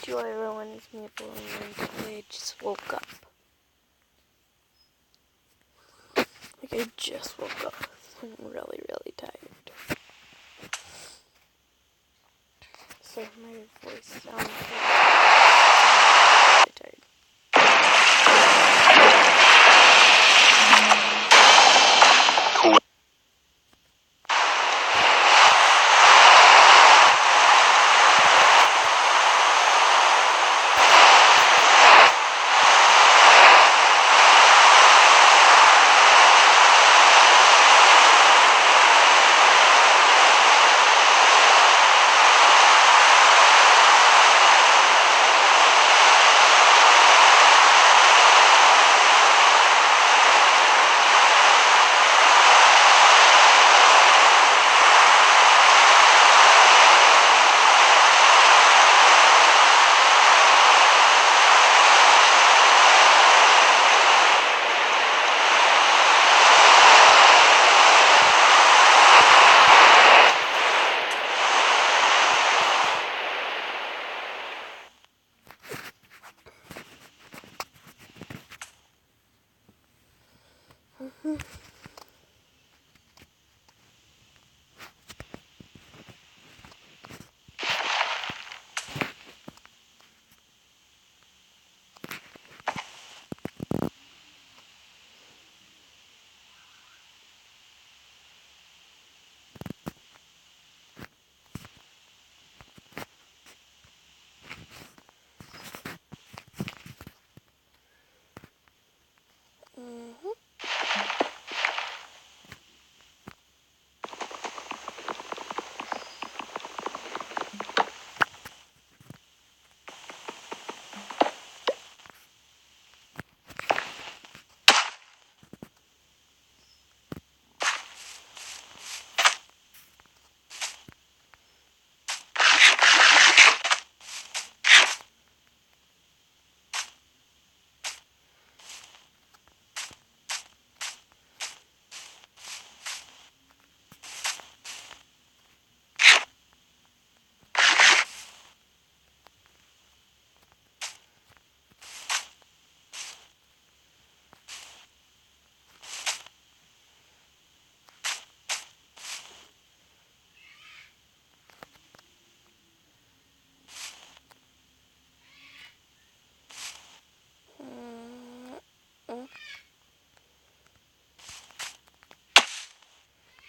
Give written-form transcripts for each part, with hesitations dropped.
to everyone, it's me, Apollo, and today I just woke up. Like, I just woke up. I'm really, really tired. So my voice sounds really tired.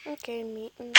Okay, meeting.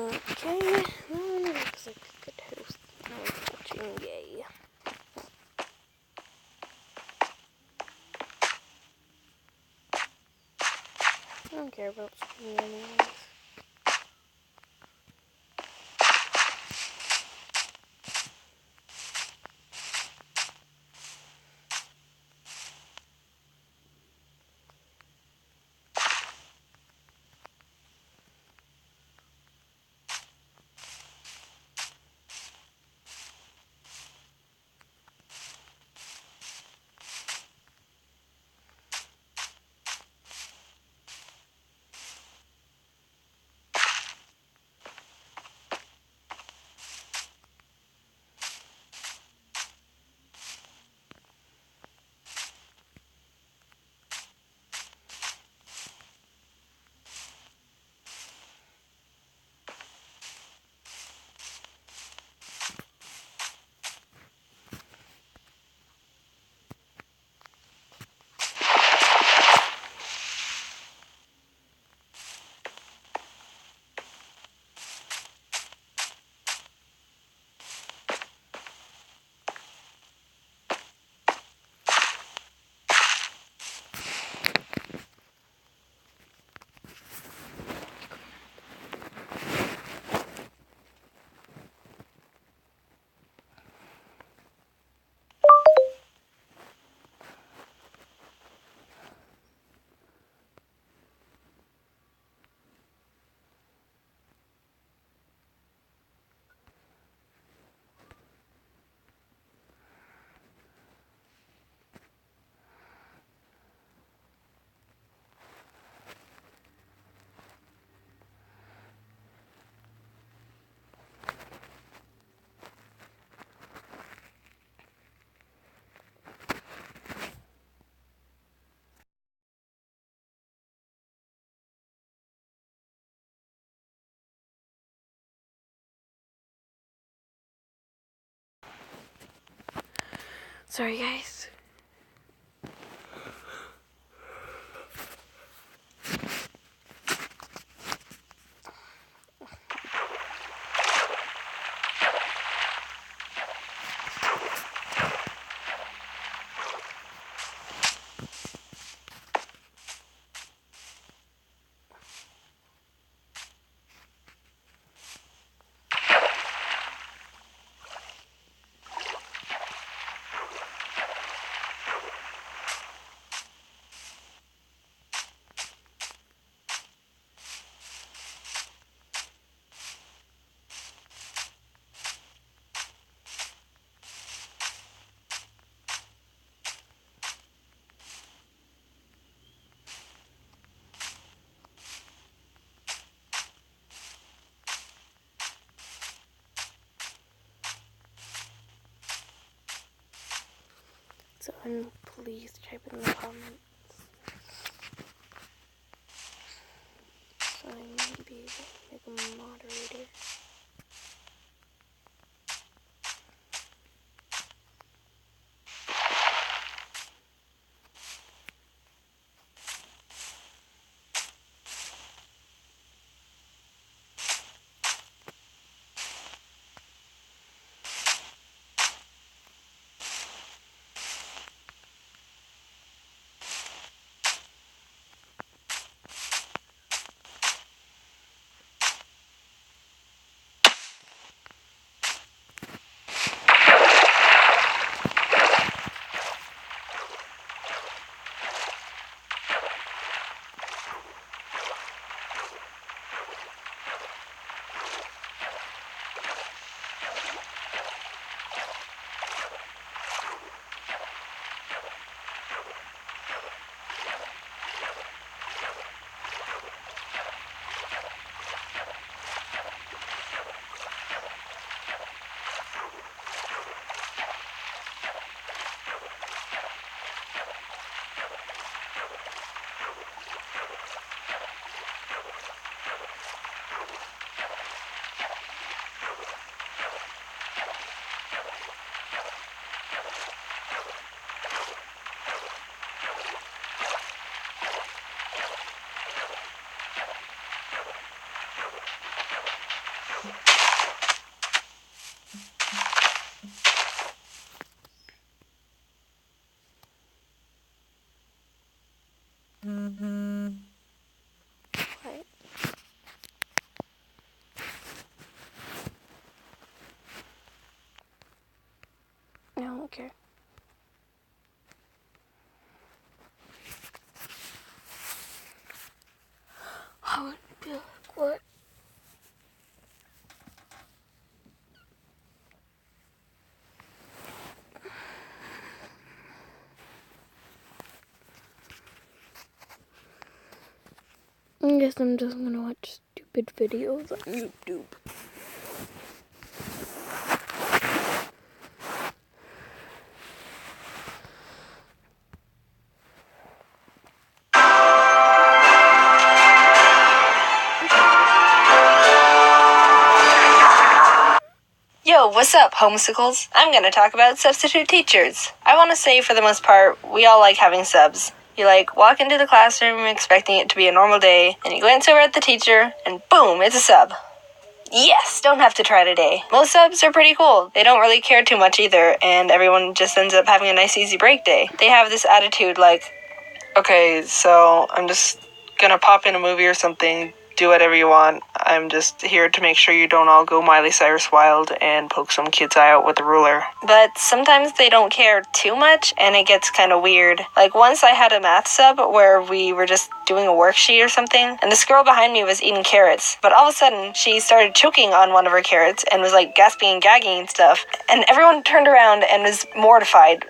Okay, looks like a good host. No one's watching, yay. I don't care about streaming anyways. Sorry guys. So please type in the comments so I might be able to make a moderator. guess I'm just gonna watch stupid videos on YouTube. Yo, what's up, homesicles? I'm gonna talk about substitute teachers. I want to say, for the most part, we all like having subs. You walk into the classroom expecting it to be a normal day, and you glance over at the teacher, and boom, it's a sub. Yes, don't have to try today. Most subs are pretty cool. They don't really care too much either, and everyone just ends up having a nice easy break day. They have this attitude okay, so I'm just gonna pop in a movie or something, do whatever you want. I'm just here to make sure you don't all go Miley Cyrus wild and poke some kid's eye out with a ruler. But sometimes they don't care too much, and it gets kind of weird. Once I had a math sub where we were just doing a worksheet or something, and this girl behind me was eating carrots, but all of a sudden she started choking on one of her carrots and was gasping and gagging and stuff, and everyone turned around and was mortified.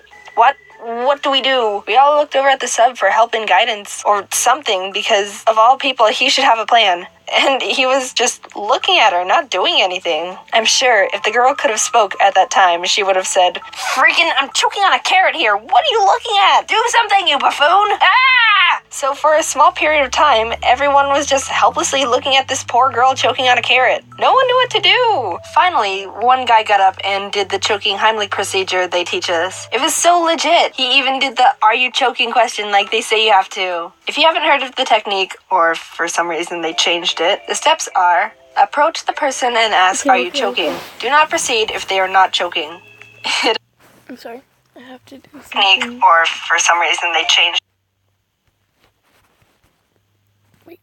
What do we do? We all looked over at the sub for help and guidance or something, because of all people, he should have a plan. And he was just looking at her, not doing anything. I'm sure if the girl could have spoke at that time, she would have said, "Freaking, I'm choking on a carrot here. What are you looking at? Do something, you buffoon! Ah!" So for a small period of time, everyone was just helplessly looking at this poor girl choking on a carrot. No one knew what to do. Finally, one guy got up and did the choking Heimlich procedure they teach us. It was so legit. He even did the "are you choking" question like they say you have to. If you haven't heard of the technique, or for some reason they changed it, the steps are: approach the person and ask, "Are you choking?" Do not proceed if they are not choking. I'm sorry. I have to do something. Or for some reason they changed. Wait.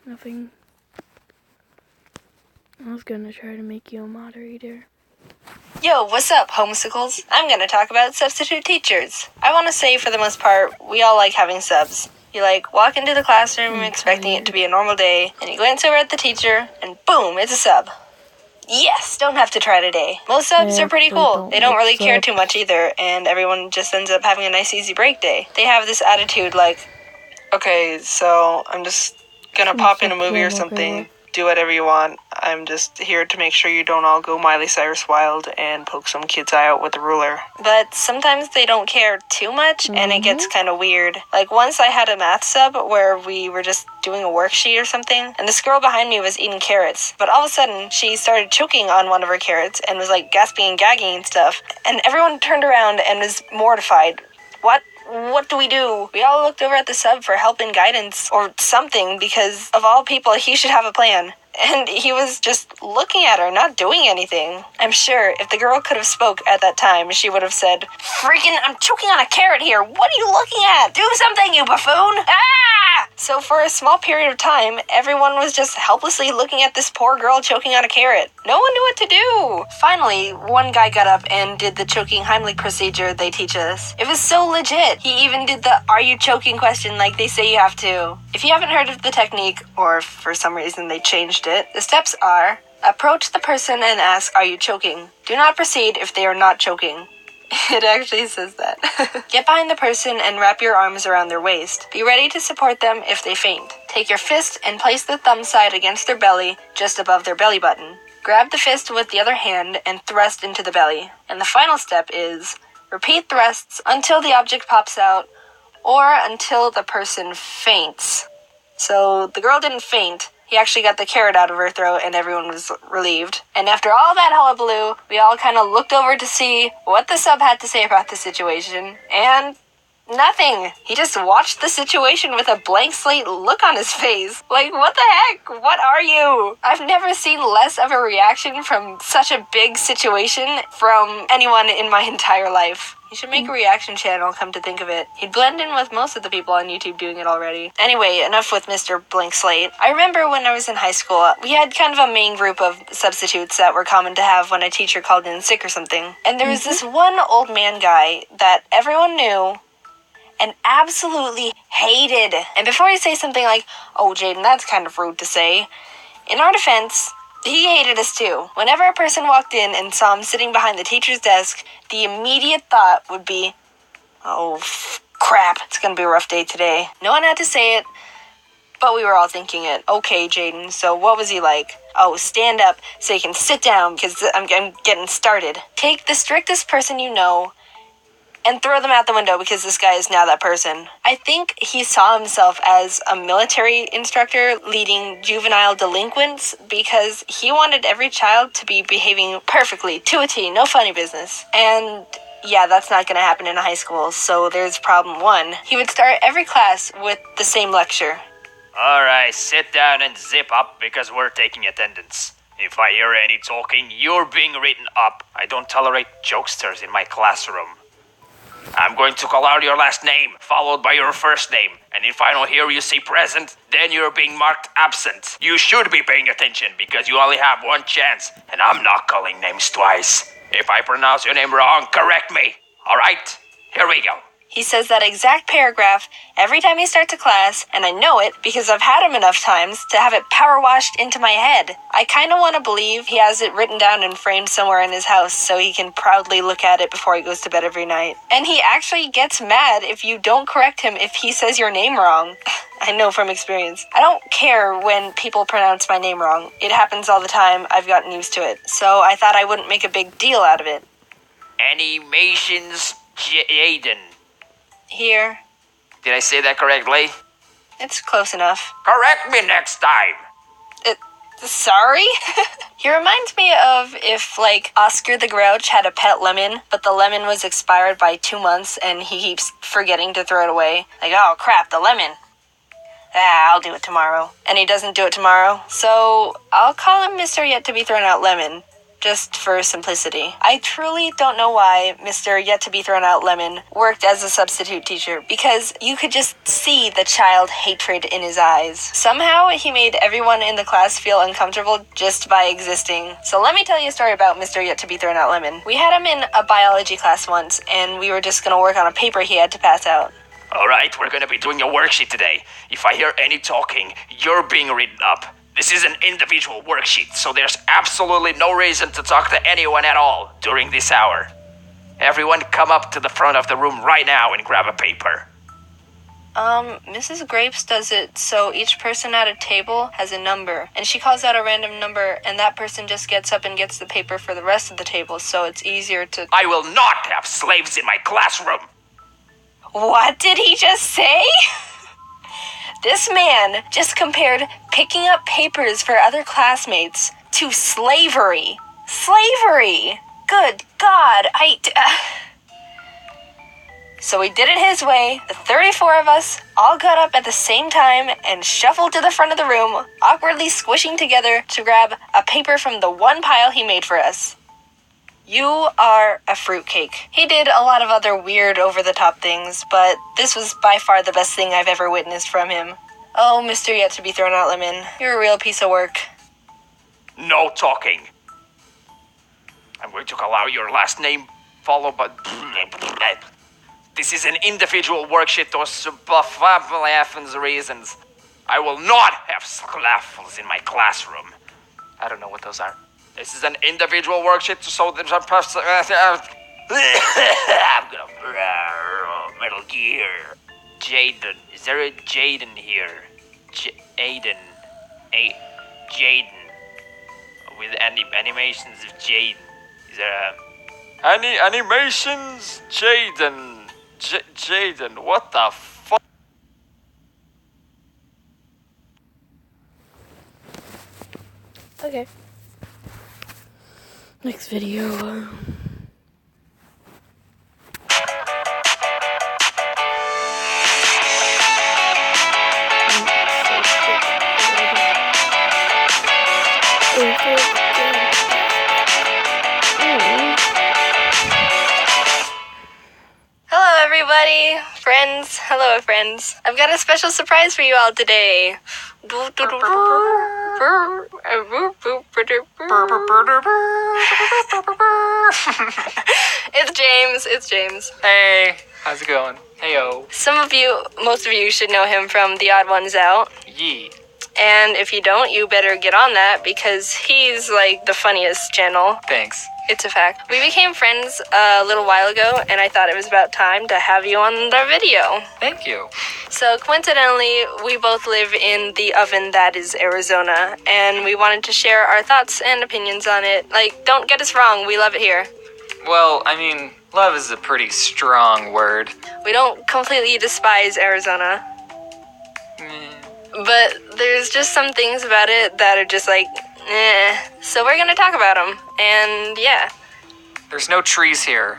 Nothing. I was gonna try to make you a moderator. Yo, what's up, homesicles? I'm gonna talk about substitute teachers. I want to say, for the most part, we all like having subs. You walk into the classroom expecting it to be a normal day, and you glance over at the teacher, and boom, it's a sub. Yes, don't have to try today. Most subs are pretty cool. They don't really care too much either, and everyone just ends up having a nice easy break day. They have this attitude okay, so I'm just gonna pop in a movie or something, do whatever you want. I'm just here to make sure you don't all go Miley Cyrus wild and poke some kid's eye out with a ruler. But sometimes they don't care too much, and it gets kind of weird. Once I had a math sub where we were just doing a worksheet or something, and this girl behind me was eating carrots, but all of a sudden she started choking on one of her carrots and was gasping and gagging and stuff, and everyone turned around and was mortified. What do we do? We all looked over at the sub for help and guidance or something, because of all people, he should have a plan. And he was just looking at her, not doing anything. I'm sure if the girl could have spoke at that time, she would have said, "Freaking, I'm choking on a carrot here. What are you looking at? Do something, you buffoon! Ah!" So for a small period of time, everyone was just helplessly looking at this poor girl choking on a carrot. No one knew what to do. Finally, one guy got up and did the choking Heimlich procedure they teach us. It was so legit. He even did the "are you choking" question like they say you have to. If you haven't heard of the technique, or for some reason they changed it, the steps are: approach the person and ask, "Are you choking?" Do not proceed if they are not choking. It actually says that. Get behind the person and wrap your arms around their waist. Be ready to support them if they faint. Take your fist and place the thumb side against their belly, just above their belly button. Grab the fist with the other hand and thrust into the belly. And the final step is: repeat thrusts until the object pops out, or until the person faints. So the girl didn't faint. He actually got the carrot out of her throat, and everyone was relieved. And after all that hullabaloo, we all kind of looked over to see what the sub had to say about the situation, and nothing. He just watched the situation with a blank slate look on his face. What the heck? What are you? I've never seen less of a reaction from such a big situation from anyone in my entire life. You should make a reaction channel, come to think of it. He'd blend in with most of the people on YouTube doing it already. Anyway, enough with Mr. Blank Slate. I remember when I was in high school, we had kind of a main group of substitutes that were common to have when a teacher called in sick or something. And there was this one old man guy that everyone knew and absolutely hated. And before you say something like, "Oh, Jaden, that's kind of rude to say," in our defense, He hated us too. Whenever a person walked in and saw him sitting behind the teacher's desk, the immediate thought would be, oh, crap, it's gonna be a rough day today. No one had to say it, but we were all thinking it. Okay, Jaden, so what was he like? Oh, stand up so you can sit down because I'm getting started. Take the strictest person you know and throw them out the window because this guy is now that person. I think he saw himself as a military instructor leading juvenile delinquents because he wanted every child to be behaving perfectly, to a T, no funny business. And yeah, that's not going to happen in a high school, so there's problem one. He would start every class with the same lecture. Alright, sit down and zip up because we're taking attendance. If I hear any talking, you're being written up. I don't tolerate jokesters in my classroom. I'm going to call out your last name, followed by your first name. And if I don't hear you say present, then you're being marked absent. You should be paying attention because you only have one chance, and I'm not calling names twice. If I pronounce your name wrong, correct me. Alright? Here we go. He says that exact paragraph every time he starts a class, and I know it because I've had him enough times to have it power washed into my head. I kind of want to believe he has it written down and framed somewhere in his house so he can proudly look at it before he goes to bed every night. And he actually gets mad if you don't correct him if he says your name wrong. I know from experience. I don't care when people pronounce my name wrong. It happens all the time. I've gotten used to it. So I thought I wouldn't make a big deal out of it. Animations Jaden. Here. Did I say that correctly? It's close enough. Correct me next time. Sorry? He reminds me of if, like, Oscar the Grouch had a pet lemon, but the lemon was expired by 2 months and he keeps forgetting to throw it away. Like, oh crap, the lemon. I'll do it tomorrow. And he doesn't do it tomorrow. So I'll call him Mr. Yet to be Thrown Out Lemon. Just for simplicity. I truly don't know why Mr. Yet to be Thrown Out Lemon worked as a substitute teacher, because you could just see the child hatred in his eyes. Somehow he made everyone in the class feel uncomfortable just by existing. So let me tell you a story about Mr. Yet to be Thrown Out Lemon. We had him in a biology class once, and we were just gonna work on a paper he had to pass out. Alright, we're gonna be doing a worksheet today. If I hear any talking, you're being written up. This is an individual worksheet, so there's absolutely no reason to talk to anyone at all during this hour. Everyone come up to the front of the room right now and grab a paper. Mrs. Grapes does it so each person at a table has a number, and she calls out a random number, and that person just gets up and gets the paper for the rest of the table, so it's easier to... I will not have slaves in my classroom! What did he just say? This man just compared picking up papers for other classmates to slavery. Slavery! Good God, So we did it his way. The 34 of us all got up at the same time and shuffled to the front of the room, awkwardly squishing together to grab a paper from the one pile he made for us. You are a fruitcake. He did a lot of other weird over-the-top things, but this was by far the best thing I've ever witnessed from him. Oh, Mr. Yet to be Thrown Out Lemon, you're a real piece of work. No talking. I'm going to call out your last name, followed by... This is an individual worksheet for reasons. I will not have sclaffles in my classroom. I don't know what those are. This is an individual worksheet, so there's a person. I'm gonna Metal Gear. Jaden, is there a Jaden here? Jaden, with animations of Jaden. Is there a animations Jaden? Jaden, what the fuck? Okay. Next video. Hello, everybody. Friends. Hello, friends. I've got a special surprise for you all today. It's James. Hey, how's it going? Heyo. Most of you should know him from The Odd Ones Out. Yee. And if you don't, you better get on that because he's like the funniest channel. Thanks. It's a fact. We became friends a little while ago, and I thought it was about time to have you on the video. Thank you. So coincidentally, we both live in the oven that is Arizona, and we wanted to share our thoughts and opinions on it. Like, don't get us wrong, we love it here. Well, I mean, love is a pretty strong word. We don't completely despise Arizona. But there's just some things about it that are just like, eh. So we're gonna talk about them. And yeah. There's no trees here.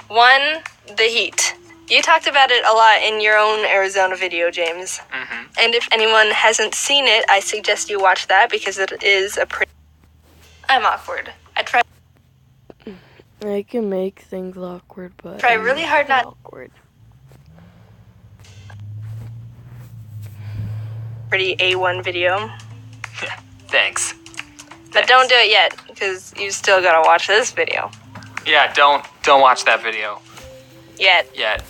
One, the heat. You talked about it a lot in your own Arizona video, James. Mm-hmm. And if anyone hasn't seen it, I suggest you watch that because it is a pretty... I'm awkward. I I can make things awkward, but try really hard not... awkward. Pretty A1 video. Thanks. But don't do it yet, because you still gotta watch this video. Yeah, don't watch that video Yet. yet.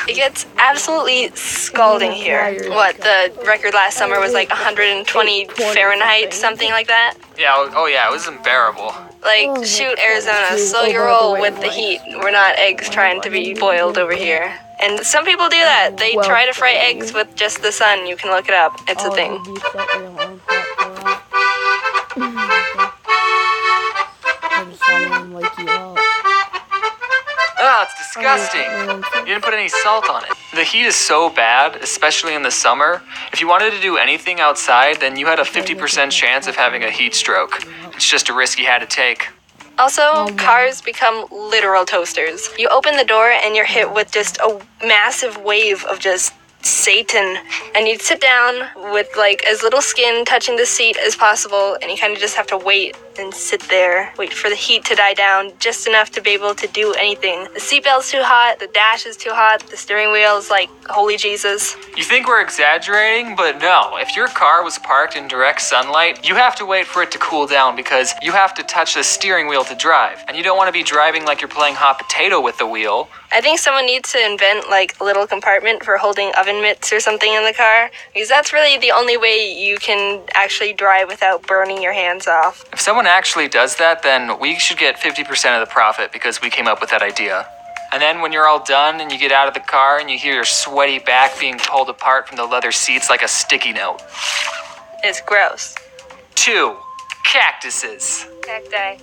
It gets absolutely scalding here. What, the record last summer was like 120 Fahrenheit, something like that? Yeah, oh yeah, it was unbearable. Like, shoot, Arizona, slow your roll with the heat. We're not eggs trying to be boiled over here. And some people do that. They try to fry eggs with just the sun. You can look it up. It's a thing. Ah, it's disgusting. You didn't put any salt on it. The heat is so bad, especially in the summer. If you wanted to do anything outside, then you had a 50% chance of having a heat stroke. It's just a risk you had to take. Also, cars become literal toasters. You open the door and you're hit with just a massive wave of just Satan. And you'd sit down with like as little skin touching the seat as possible, and you kind of just have to wait and sit there, wait for the heat to die down just enough to be able to do anything. The seatbelt's too hot, the dash is too hot, the steering wheel is like, holy Jesus. You think we're exaggerating, but no. If your car was parked in direct sunlight, you have to wait for it to cool down because you have to touch the steering wheel to drive. And you don't want to be driving like you're playing hot potato with the wheel. I think someone needs to invent like a little compartment for holding oven mitts or something in the car, because that's really the only way you can actually drive without burning your hands off. If someone actually does that, then we should get 50% of the profit because we came up with that idea. And then when you're all done and you get out of the car and you hear your sweaty back being pulled apart from the leather seats like a sticky note. It's gross. 2. Cactuses. Cacti.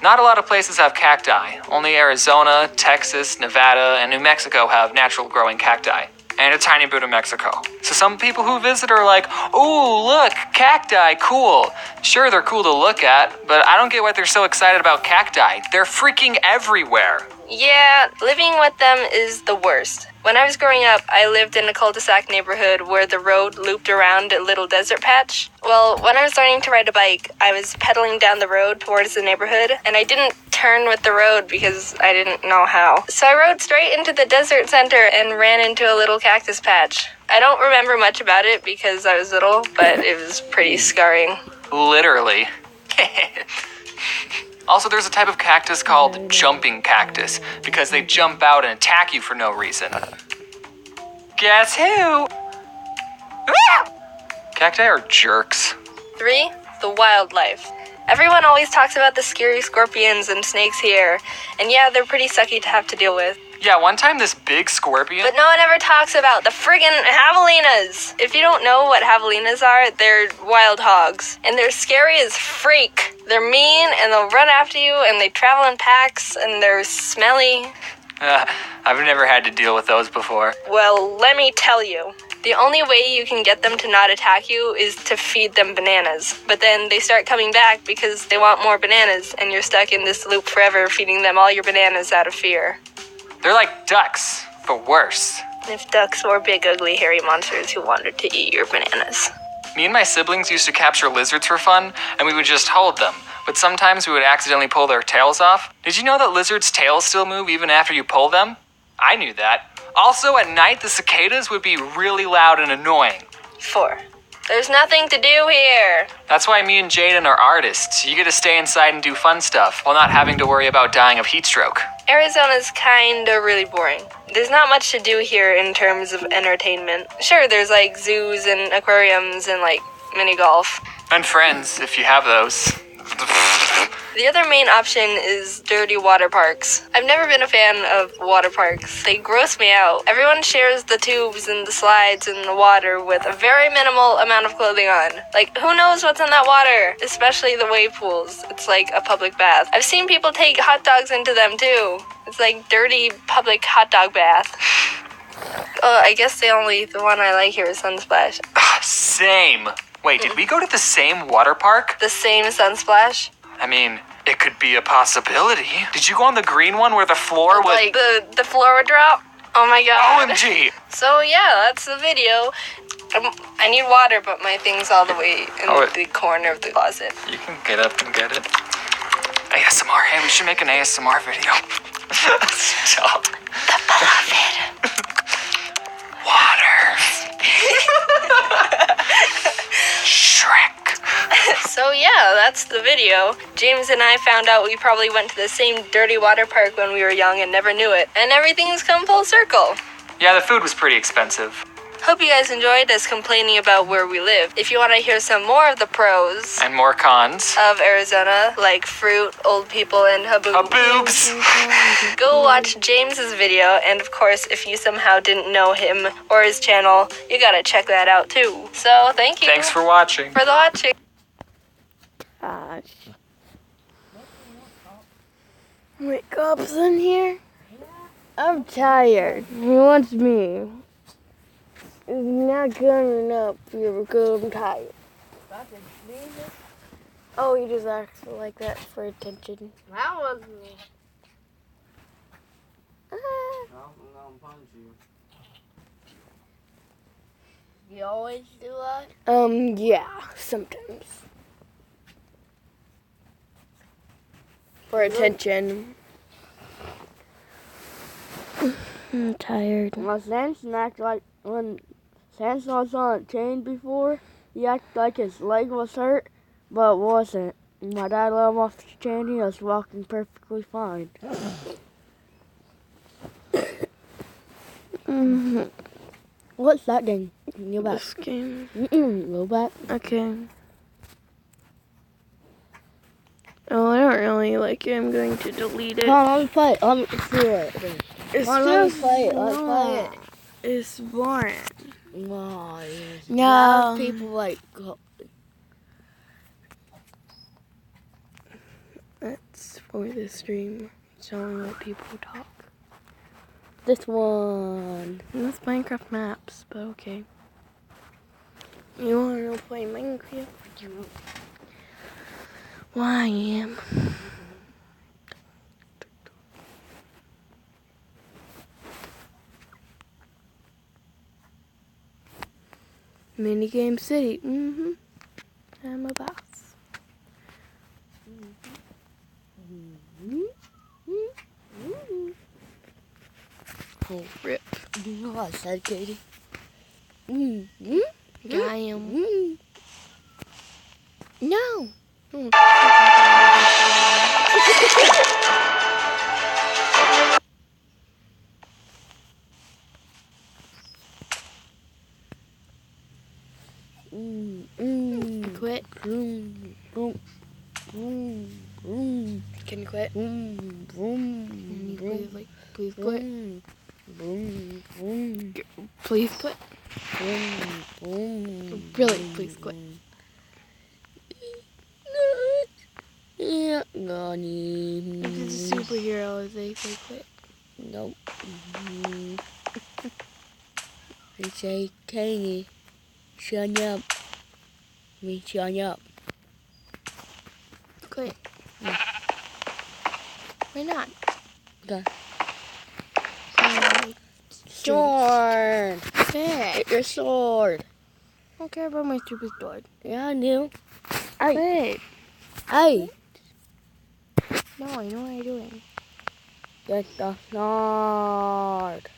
Not a lot of places have cacti. Only Arizona, Texas, Nevada, and New Mexico have natural growing cacti. And a tiny bit of Mexico. So some people who visit are like, ooh, look, cacti, cool. Sure, they're cool to look at, but I don't get why they're so excited about cacti. They're freaking everywhere. Yeah, living with them is the worst. When I was growing up, I lived in a cul-de-sac neighborhood where the road looped around a little desert patch. Well, when I was learning to ride a bike, I was pedaling down the road towards the neighborhood, and I didn't turn with the road because I didn't know how. So I rode straight into the desert center and ran into a little cactus patch. I don't remember much about it because I was little, but it was pretty scarring. Literally. Also, there's a type of cactus called jumping cactus because they jump out and attack you for no reason. Guess who? Cacti are jerks. 3, the wildlife. Everyone always talks about the scary scorpions and snakes here, and yeah, they're pretty sucky to have to deal with. Yeah, one time this big scorpion... But no one ever talks about the friggin' javelinas. If you don't know what javelinas are, they're wild hogs. And they're scary as freak. They're mean, and they'll run after you, and they travel in packs, and they're smelly. I've never had to deal with those before. Well, let me tell you. The only way you can get them to not attack you is to feed them bananas. But then they start coming back because they want more bananas, and you're stuck in this loop forever feeding them all your bananas out of fear. They're like ducks, but worse. If ducks were big, ugly, hairy monsters who wanted to eat your bananas. Me and my siblings used to capture lizards for fun, and we would just hold them. But sometimes we would accidentally pull their tails off. Did you know that lizards' tails still move even after you pull them? I knew that. Also, at night, the cicadas would be really loud and annoying. 4. There's nothing to do here. That's why me and Jaden are artists. You get to stay inside and do fun stuff while not having to worry about dying of heat stroke. Arizona's kinda really boring. There's not much to do here in terms of entertainment. Sure, there's like zoos and aquariums and like mini golf. And friends, if you have those. The other main option is dirty water parks. I've never been a fan of water parks. They gross me out. Everyone shares the tubes and the slides and the water with a very minimal amount of clothing on. Like, who knows what's in that water? Especially the wave pools. It's like a public bath. I've seen people take hot dogs into them too. It's like dirty public hot dog bath. Oh, I guess the one I like here is Sunsplash. Same. Wait, did we go to the same water park? The same Sunsplash? I mean, it could be a possibility. Did you go on the green one where the floor was... Like, the floor would drop? Oh my god. OMG! So yeah, that's the video. I need water, but my thing's all the way in the corner of the closet. You can get up and get it. ASMR. Hey, we should make an ASMR video. Stop. The beloved. Water. Shrek. So yeah, that's the video. James and I found out we probably went to the same dirty water park when we were young and never knew it. And everything's come full circle. Yeah, the food was pretty expensive. Hope you guys enjoyed us complaining about where we live. If you want to hear some more of the pros And more cons. of Arizona, like fruit, old people, and Boobs. go watch James's video, and of course, if you somehow didn't know him or his channel, you gotta check that out too. So, thank you Thanks for watching. for the watching. Wake up's in here. I'm tired. He wants me. It's not good enough. You're good. I'm tired. Oh, he just acts like that for attention. That wasn't me. Ah. I'm gonna punch you. You always do that? Yeah, sometimes. For attention. I'm tired. My Samson acted like when Samson was on a chain before, he acted like his leg was hurt, but it wasn't. My dad let him off the chain, he was walking perfectly fine. What's that thing? Go back. This game. Go back. Okay. Oh, I don't really like it. I'm going to delete it. Come on, let me play it. Let me see it. It's Come on, let me just play it. Let's play it. It's boring. No, it's No. not. People like go. That's for the stream. Showing what people talk. This one. And that's Minecraft maps, but okay. You wanna play Minecraft? Well, I am. Minigame City. I'm a boss. Oh, rip. You know what I said, Katie? I am. No. Quit. Can you quit? Please quit. Please quit. Really, please quit. Yeah, Nani. If it's a superhero, they say quit. Nope. They say, Katie, shut up. Me, shut up. Quit. Why not? Okay. Sword. Sword. Get your sword. I don't care about my stupid sword. Yeah, I do. Quit. Hey. No, I know what I'm doing. Get the sword.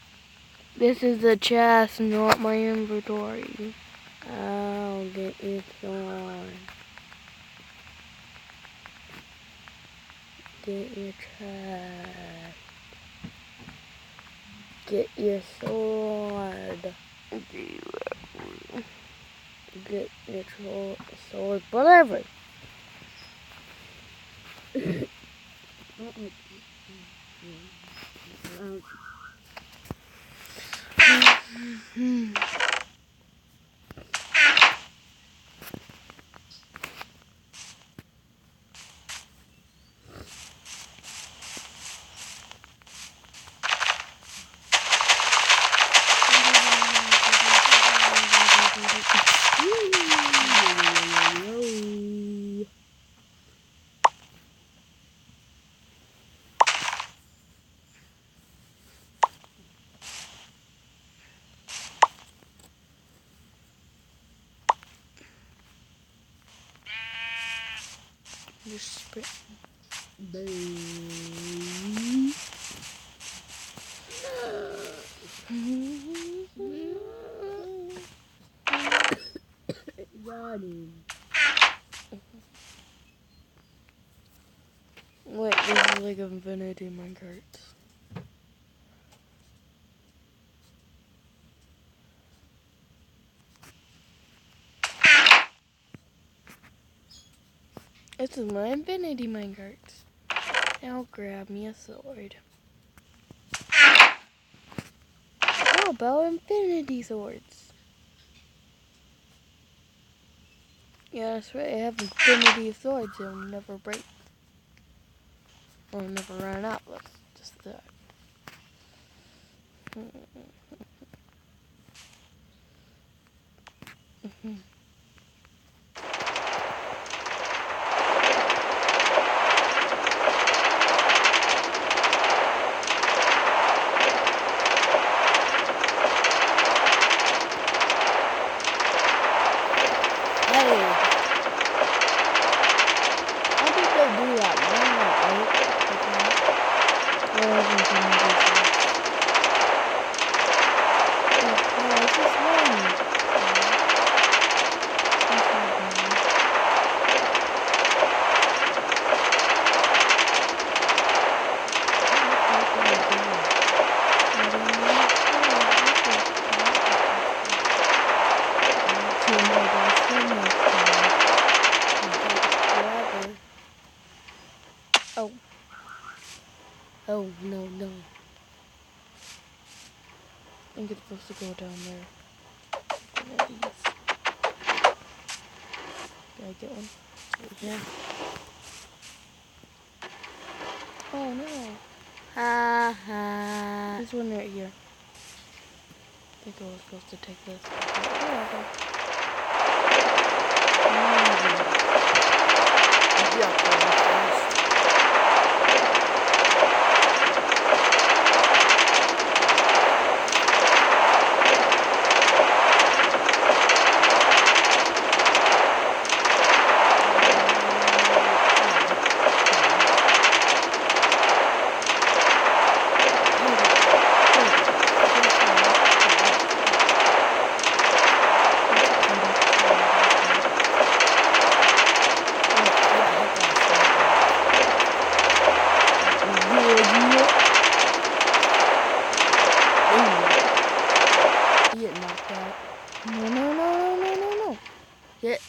This is the chest, not my inventory. I'll get your sword. Get your trash. Get your sword. Get your sword. Whatever. Just spit. Wait, this is like Infinity minecarts. This is my Infinity minecarts. Now grab me a sword. How about Infinity swords? Yeah, that's right. I have Infinity swords. They'll never break. Or never run out. That's just that. Hey! How did they do that? Mine won't work. Oh, I have Infinity swords. No, it's just one. Oh. Oh, no, no. I think it's supposed to go down there. One of these. Can I get one? Yeah. Oh, no. Ha ha. There's one right here. I think I was supposed to take this. No.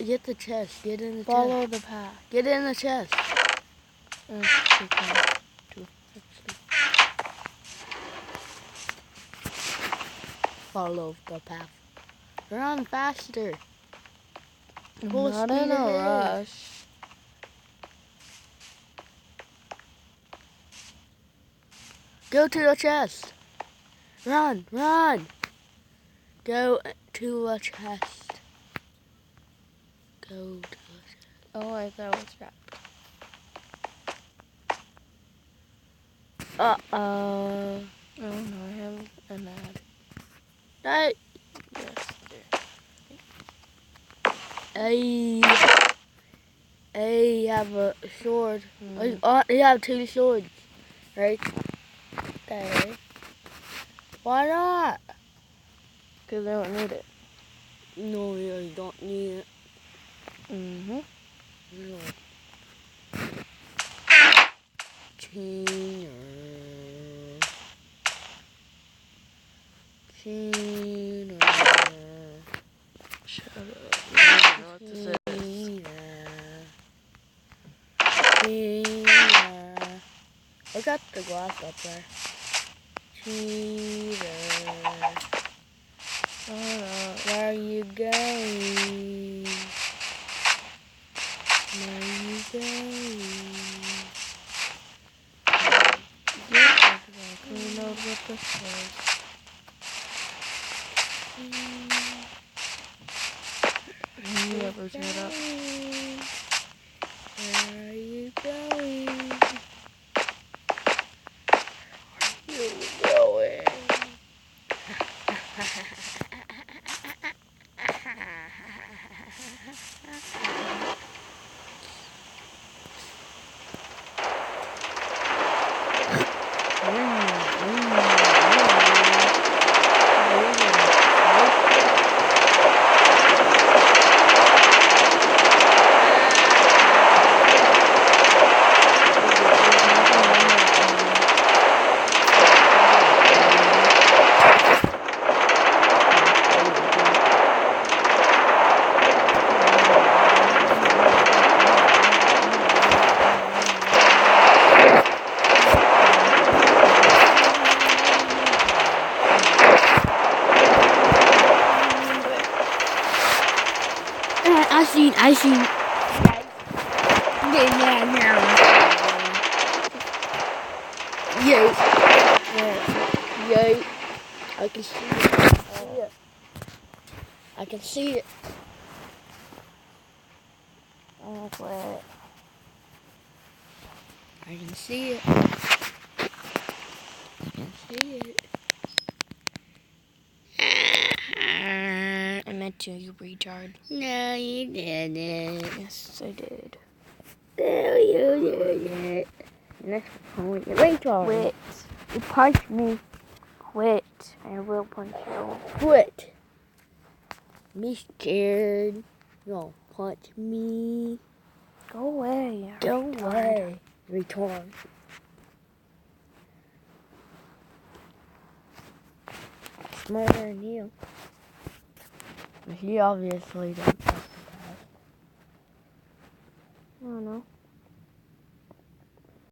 Get the chest. Get in the Follow chest. the path. Get in the chest. Follow the path. Run faster. I'm Full not speed in a ahead. rush. Go to the chest. Run. Go to the chest. Go to the chest. Oh, I thought it was trapped. Uh-oh. Oh no, I have an ad. Hey. Yes, there. Hey, you have a sword. Mm. You have 2 swords, right? Okay. Why not? Because I don't need it. No, you don't need it. Mm-hmm. No. Cheater. Tina. Shut up. I don't know what this is. Tina. Look at the glass up there. Cheater. Where are you going? Where are you going? Who knows what this is? Whoever shut up. Where are you going? Going. I seen. Yay. Yay. I can see it. I can see it. Oh, wait. I can see it. I can see it. I meant to, you retard. No, you didn't. Yes, I did. No, you didn't. Next point, you retard. Quit. You punched me. Quit. I will punch you. Quit. Me scared. No, punch me. Go away. Go retard. away. Retard. Smarter than you. He obviously didn't.